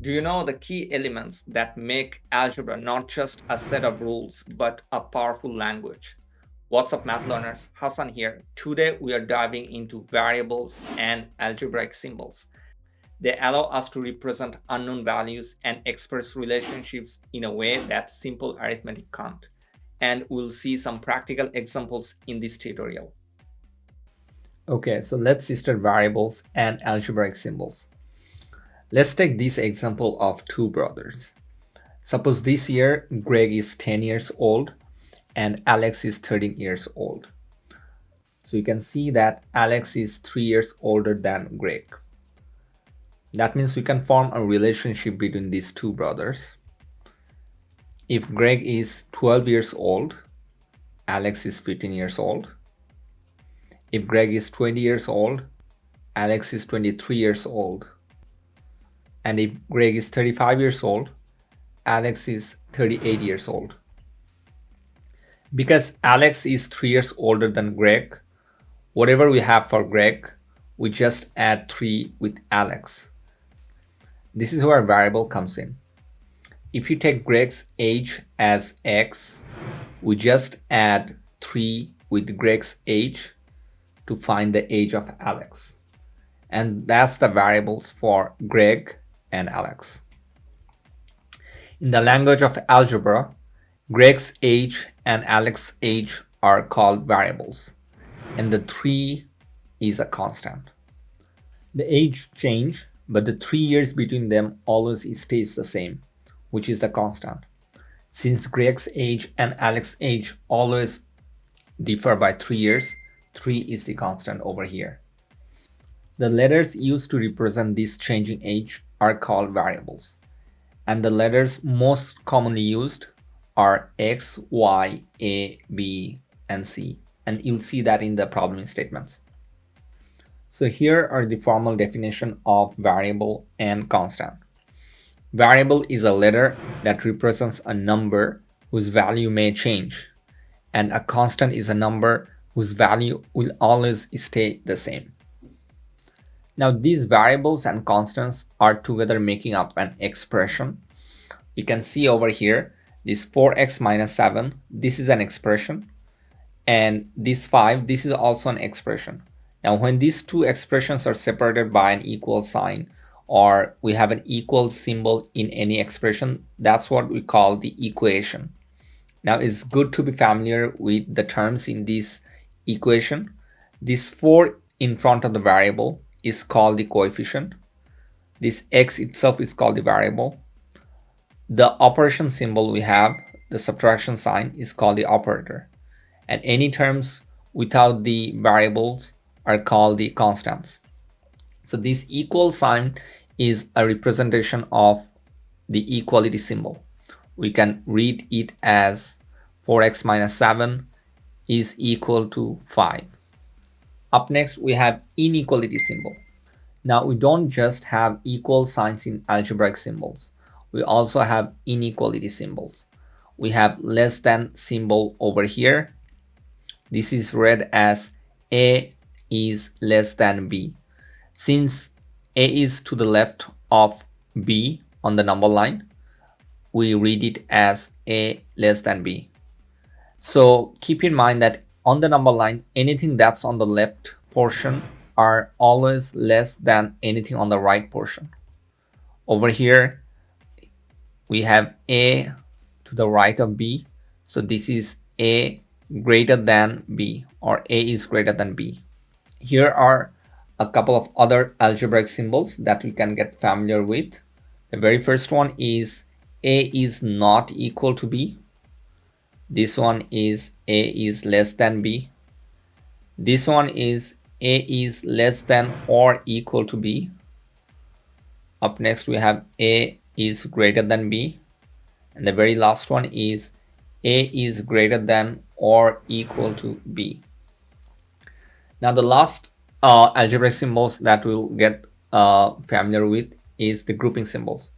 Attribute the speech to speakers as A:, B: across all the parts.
A: Do you know the key elements that make algebra not just a set of rules but a powerful language? What's up, math learners? Hassan here. Today we are diving into variables and algebraic symbols. They allow us to represent unknown values and express relationships in a way that simple arithmetic can't. And we'll see some practical examples in this tutorial.
B: Okay, so let's start variables and algebraic symbols. Let's take this example of two brothers. Suppose this year Greg is 10 years old and Alex is 13 years old. So you can see that Alex is 3 years older than Greg. That means we can form a relationship between these two brothers. If Greg is 12 years old, Alex is 15 years old. If Greg is 20 years old, Alex is 23 years old. And if Greg is 35 years old, Alex is 38 years old. Because Alex is 3 years older than Greg, whatever we have for Greg, we just add 3 with Alex. This is where variable comes in. If you take Greg's age as x, we just add 3 with Greg's age to find the age of Alex. And that's the variables for Greg and Alex. In the language of algebra, Greg's age and Alex's age are called variables, and the 3 is a constant. The age change, but the 3 years between them always stays the same, which is the constant. Since Greg's age and Alex's age always differ by 3 years, 3 is the constant over here. The letters used to represent this changing age are called variables, and the letters most commonly used are X, Y, A, B, and C, and you'll see that in the problem statements. So here are the formal definition of variable and constant. Variable is a letter that represents a number whose value may change, and a constant is a number whose value will always stay the same. Now these variables and constants are together making up an expression. You can see over here, this 4x minus 7, this is an expression, and this 5, this is also an expression. Now when these two expressions are separated by an equal sign, or we have an equal symbol in any expression, that's what we call the equation. Now it's good to be familiar with the terms in this equation. This 4 in front of the variable is called the coefficient. This x itself is called the variable. The operation symbol we have, the subtraction sign, is called the operator. And any terms without the variables are called the constants. So this equal sign is a representation of the equality symbol. We can read it as 4x minus 7 is equal to 5. Up next, we have inequality symbol. Now we don't just have equal signs in algebraic symbols. We also have inequality symbols. We have less than symbol over here. This is read as A is less than B. Since A is to the left of B on the number line, we read it as A less than B. So keep in mind that on the number line, anything that's on the left portion are always less than anything on the right portion. Over here, we have A to the right of B. So this is A greater than B, or A is greater than B. Here are a couple of other algebraic symbols that we can get familiar with. The very first one is A is not equal to B. This one is A is less than B. This one is A is less than or equal to B. Up next, we have A is greater than B. And the very last one is A is greater than or equal to B. Now the last algebraic symbols that we'll get familiar with is the grouping symbols.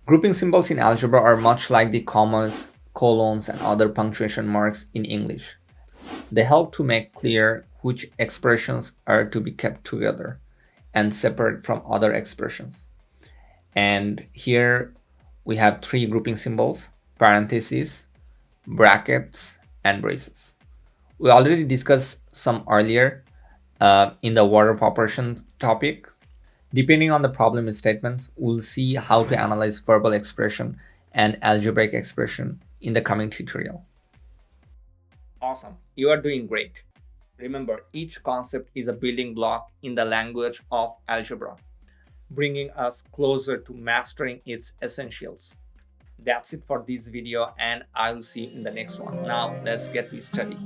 B: Grouping symbols in algebra are much like the commas, colons, and other punctuation marks in English. They help to make clear which expressions are to be kept together and separate from other expressions. And here we have three grouping symbols: parentheses, brackets, and braces. We already discussed some earlier in the order of operations topic. Depending on the problem statements, we'll see how to analyze verbal expression and algebraic expression in the coming tutorial.
A: Awesome. You are doing great. Remember, each concept is a building block in the language of algebra, bringing us closer to mastering its essentials. That's it for this video, and I'll see you in the next one. Now, let's get to study.